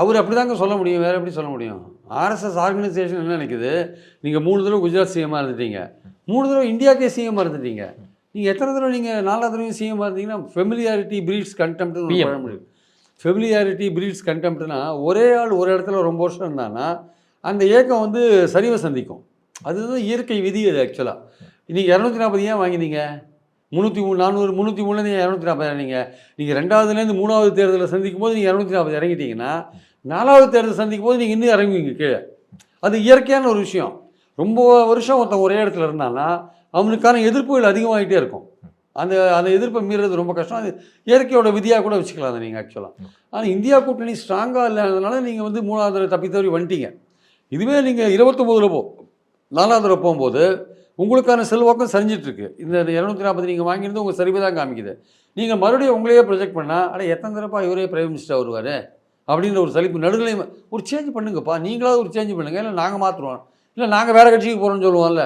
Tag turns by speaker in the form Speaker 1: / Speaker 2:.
Speaker 1: அவர் அப்படி தாங்க சொல்ல முடியும், வேறு எப்படி சொல்ல முடியும்? ஆர்எஸ்எஸ் ஆர்கனைசேஷன் என்ன நினைக்குது, நீங்கள் 3 தடவை குஜராத் சிஎம்மாக இருந்துட்டீங்க, 3 தடவை இந்தியாவுக்கே சிஎம்மாக இருந்துட்டீங்க, நீங்கள் எத்தனை தடவை நீங்கள் 4வது தடவையும் சிஎம்மாக இருந்தீங்கன்னா ஃபெமிலியாரிட்டி பிரீட்ஸ் கண்டெம்ப்ட்னு ஒரு பழமொழி. ஃபெமிலியாரிட்டி பிரீட்ஸ் கண்டெம்ப்ட்னா ஒரே ஆள் ஒரு இடத்துல ரொம்ப வருஷம் இருந்தான்னா அந்த ஏக்கம் வந்து சரிவை சந்திக்கும். அதுதான் இயற்கை விதி. அது ஆக்சுவலாக நீங்கள் 240 ஏன் வாங்கினீங்க? 303 400 303 240 இறங்கிங்க. நீங்கள் 2வதுலேருந்து 3வது தேர்தலில் சந்திக்கும் போது நீங்கள் 240 இறங்கிட்டீங்கன்னா 4வது தேர்தல் சந்திக்கும் போது நீங்கள் இன்னும் இறங்குவீங்க கீழே. அது இயற்கையான ஒரு விஷயம். ரொம்ப வருஷம் ஒருத்தன் ஒரே இடத்துல இருந்தான்னா அவனுக்கான எதிர்ப்புகள் அதிகமாகிட்டே இருக்கும். அந்த எதிர்ப்பை மீறது ரொம்ப கஷ்டம். அது இயற்கையோட விதியாக கூட வச்சுக்கலாம் அதை நீங்கள் ஆக்சுவலாக. ஆனால் இந்தியா கூட்டணி ஸ்ட்ராங்காக இல்லாததுனால நீங்கள் வந்து 3வது தப்பி தவறி வந்துட்டீங்க. இதுவே நீங்கள் 29ல் 4வது தடவை போகும்போது உங்களுக்கான செல்வாக்கம் சரிஞ்சிட்ருக்கு. இந்த 240 நீங்கள் வாங்கியிருந்து உங்கள் சரிவை தான் காமிக்குது. நீங்கள் மறுபடியும் உங்களையே ப்ரொஜெக்ட் பண்ணால் எத்தனை தடப்பா இவரே பிரைம் மினிஸ்டர் வருவார் அப்படின்ற ஒரு சலிப்பு நடுநிலை. ஒரு சேஞ்ச் பண்ணுங்கப்பா, நீங்களாவது ஒரு சேஞ்ச் பண்ணுங்கள், இல்லை நாங்கள் மாற்றுவோம், இல்லை நாங்கள் வேறு கட்சிக்கு போகிறோன்னு சொல்லுவோம்ல.